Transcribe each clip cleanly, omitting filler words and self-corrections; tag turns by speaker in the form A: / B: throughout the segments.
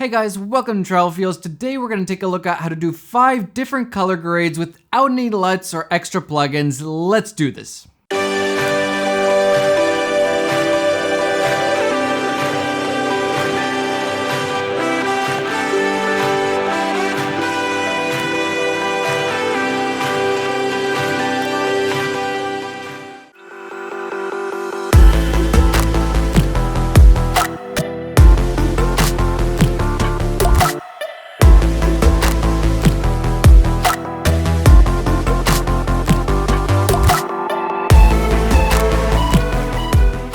A: Hey guys, welcome to Travel Fields. Today we're going to take a look at how to do 5 different color grades without any LUTs or extra plugins. Let's do this.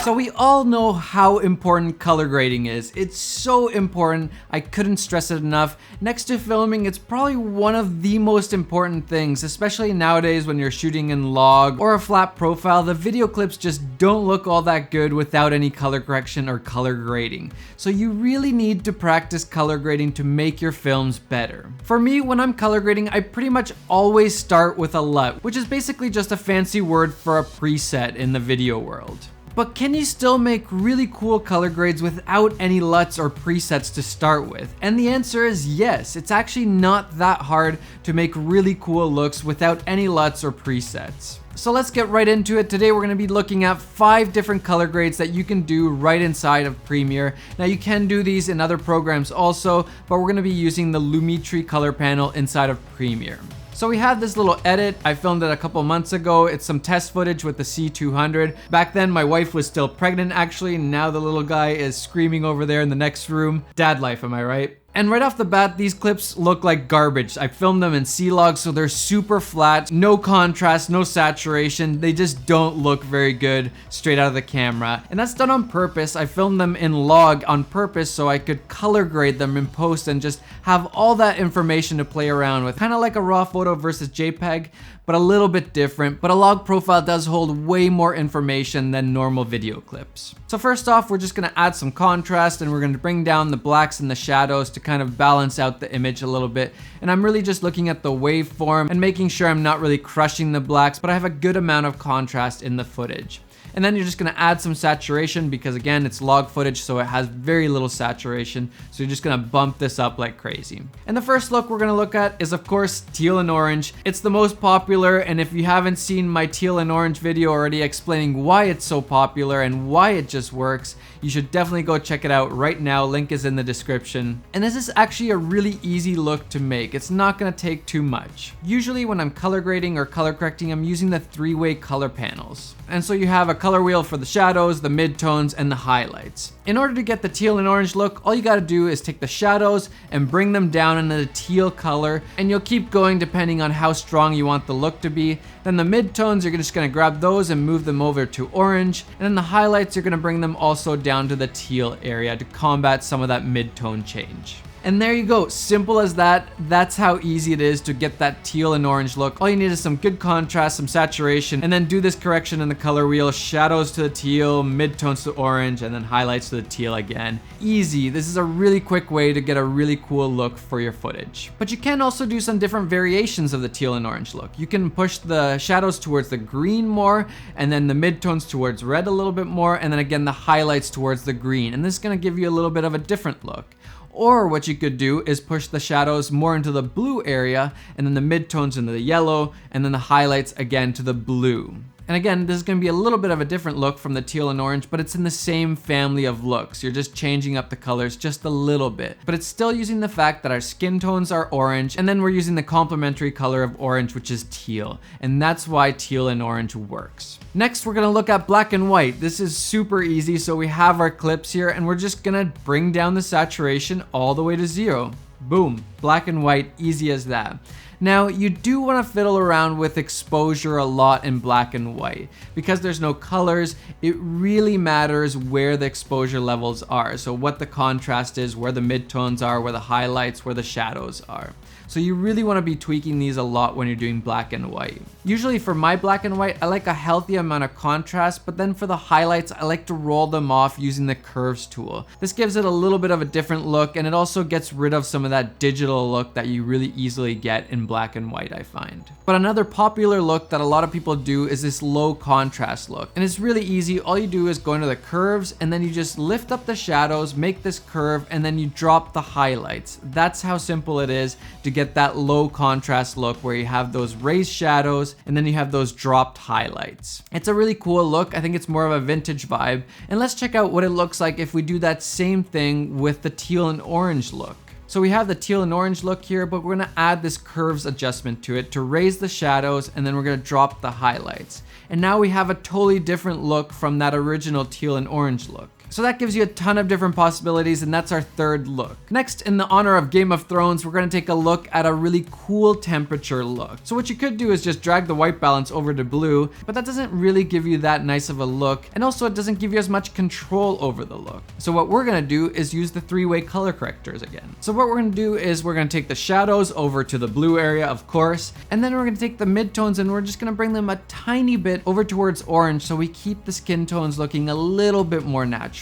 A: So we all know how important color grading is. It's so important, I couldn't stress it enough. Next to filming, it's probably one of the most important things, especially nowadays when you're shooting in log or a flat profile. The video clips just don't look all that good without any color correction or color grading. So you really need to practice color grading to make your films better. For me, when I'm color grading, I pretty much always start with a LUT, which is basically just a fancy word for a preset in the video world. But can you still make really cool color grades without any LUTs or presets to start with? And the answer is yes. It's actually not that hard to make really cool looks without any LUTs or presets. So let's get right into it. Today we're going to be looking at 5 different color grades that you can do right inside of Premiere. Now you can do these in other programs also, but we're going to be using the Lumetri color panel inside of Premiere. So we have this little edit. I filmed it a couple months ago. It's some test footage with the C200. Back then my wife was still pregnant actually, and now the little guy is screaming over there in the next room. Dad life, am I right? And right off the bat, these clips look like garbage. I filmed them in C-Log, so they're super flat, no contrast, no saturation. They just don't look very good straight out of the camera. And that's done on purpose. I filmed them in log on purpose so I could color grade them in post and just have all that information to play around with. Kind of like a raw photo versus JPEG, but a little bit different. But a log profile does hold way more information than normal video clips. So first off, we're just gonna add some contrast and we're gonna bring down the blacks and the shadows to kind of balance out the image a little bit. And I'm really just looking at the waveform and making sure I'm not really crushing the blacks, but I have a good amount of contrast in the footage. And then you're just gonna add some saturation because again, it's log footage, so it has very little saturation. So you're just gonna bump this up like crazy. And the first look we're gonna look at is of course teal and orange. It's the most popular, and if you haven't seen my teal and orange video already explaining why it's so popular and why it just works, you should definitely go check it out right now. Link is in the description. And this is actually a really easy look to make. It's not gonna take too much. Usually when I'm color grading or color correcting, I'm using the 3-way color panels. And so you have a color wheel for the shadows, the midtones, and the highlights. In order to get the teal and orange look, all you gotta do is take the shadows and bring them down into the teal color, and you'll keep going depending on how strong you want the look to be. Then the midtones, you're just gonna grab those and move them over to orange, and then the highlights, you're gonna bring them also down to the teal area to combat some of that midtone change. And there you go, simple as that. That's how easy it is to get that teal and orange look. All you need is some good contrast, some saturation, and then do this correction in the color wheel. Shadows to the teal, midtones to orange, and then highlights to the teal again. Easy. This is a really quick way to get a really cool look for your footage. But you can also do some different variations of the teal and orange look. You can push the shadows towards the green more, and then the midtones towards red a little bit more, and then again the highlights towards the green. And this is gonna give you a little bit of a different look. Or what you could do is push the shadows more into the blue area, and then the midtones into the yellow, and then the highlights again to the blue. And again, this is going to be a little bit of a different look from the teal and orange, but it's in the same family of looks. You're just changing up the colors just a little bit. But it's still using the fact that our skin tones are orange, and then we're using the complementary color of orange, which is teal. And that's why teal and orange works. Next, we're going to look at black and white. This is super easy. So we have our clips here, and we're just going to bring down the saturation all the way to 0. Boom, black and white, easy as that. Now, you do want to fiddle around with exposure a lot in black and white. Because there's no colors, it really matters where the exposure levels are. So what the contrast is, where the midtones are, where the highlights, where the shadows are. So you really want to be tweaking these a lot when you're doing black and white. Usually for my black and white, I like a healthy amount of contrast, but then for the highlights, I like to roll them off using the curves tool. This gives it a little bit of a different look, and it also gets rid of some of that digital look that you really easily get in black and white, I find. But another popular look that a lot of people do is this low contrast look. And it's really easy. All you do is go into the curves and then you just lift up the shadows, make this curve, and then you drop the highlights. That's how simple it is to get that low contrast look where you have those raised shadows and then you have those dropped highlights. It's a really cool look. I think it's more of a vintage vibe. And let's check out what it looks like if we do that same thing with the teal and orange look. So we have the teal and orange look here, but we're gonna add this curves adjustment to it to raise the shadows, and then we're gonna drop the highlights. And now we have a totally different look from that original teal and orange look. So that gives you a ton of different possibilities, and that's our third look. Next, in the honor of Game of Thrones, we're gonna take a look at a really cool temperature look. So what you could do is just drag the white balance over to blue, but that doesn't really give you that nice of a look, and also it doesn't give you as much control over the look. So what we're gonna do is use the three-way color correctors again. So what we're gonna do is we're gonna take the shadows over to the blue area, of course, and then we're gonna take the midtones and we're just gonna bring them a tiny bit over towards orange so we keep the skin tones looking a little bit more natural.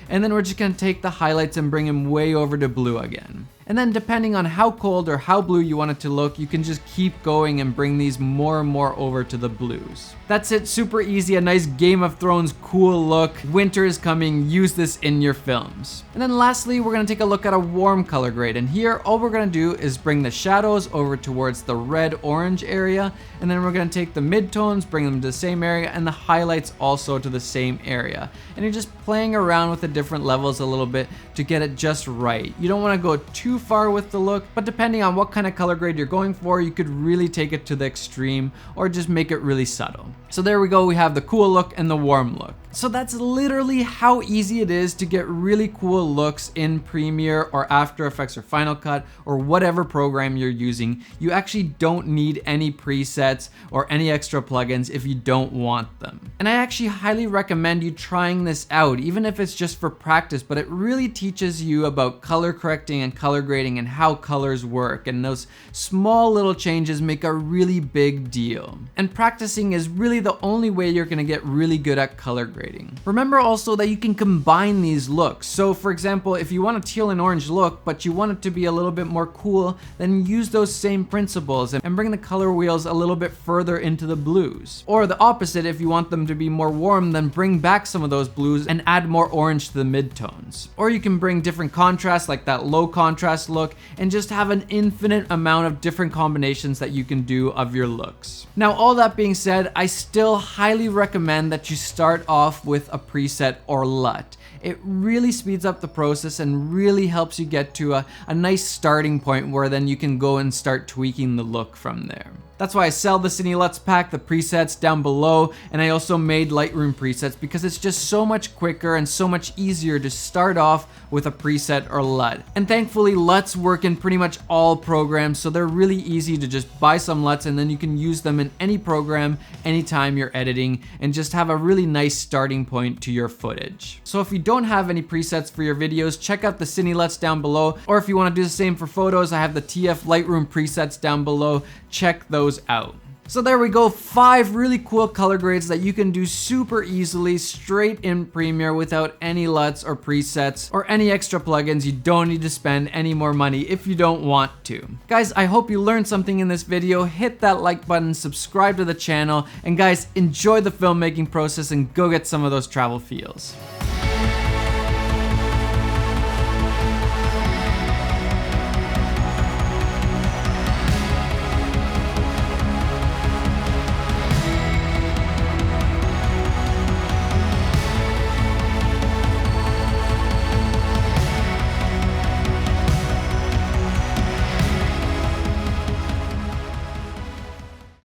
A: And then we're just gonna take the highlights and bring them way over to blue again. And then depending on how cold or how blue you want it to look, you can just keep going and bring these more and more over to the blues. That's it, super easy, a nice Game of Thrones cool look. Winter is coming, use this in your films. And then lastly, we're gonna take a look at a warm color grade. And here, all we're gonna do is bring the shadows over towards the red-orange area, and then we're gonna take the midtones, bring them to the same area, and the highlights also to the same area. And you're just playing around with the different levels a little bit to get it just right. You don't wanna go too far with the look, but depending on what kind of color grade you're going for, you could really take it to the extreme or just make it really subtle. So there we go, we have the cool look and the warm look. So that's literally how easy it is to get really cool looks in Premiere or After Effects or Final Cut or whatever program you're using. You actually don't need any presets or any extra plugins if you don't want them. And I actually highly recommend you trying this out, even if it's just for practice, but it really teaches you about color correcting and color grading and how colors work, and those small little changes make a really big deal. And practicing is really the only way you're gonna get really good at color grading. Remember also that you can combine these looks. So for example, if you want a teal and orange look, but you want it to be a little bit more cool, then use those same principles and bring the color wheels a little bit further into the blues. Or the opposite, if you want them to be more warm, then bring back some of those blues and add more orange to the midtones. Or you can bring different contrasts like that low contrast look and just have an infinite amount of different combinations that you can do of your looks. Now, all that being said, I still highly recommend that you start off with a preset or LUT. It really speeds up the process and really helps you get to a nice starting point where then you can go and start tweaking the look from there. That's why I sell the Cine LUTs pack, the presets down below, and I also made Lightroom presets because it's just so much quicker and so much easier to start off with a preset or LUT. And thankfully, LUTs work in pretty much all programs, so they're really easy to just buy some LUTs and then you can use them in any program, anytime you're editing, and just have a really nice starting point to your footage. So if you don't have any presets for your videos, check out the Cine LUTs down below, or if you want to do the same for photos, I have the TF Lightroom presets down below. Check those out. So there we go, 5 really cool color grades that you can do super easily straight in Premiere without any LUTs or presets or any extra plugins. You don't need to spend any more money if you don't want to. Guys, I hope you learned something in this video. Hit that like button, subscribe to the channel, and guys, enjoy the filmmaking process and go get some of those travel feels.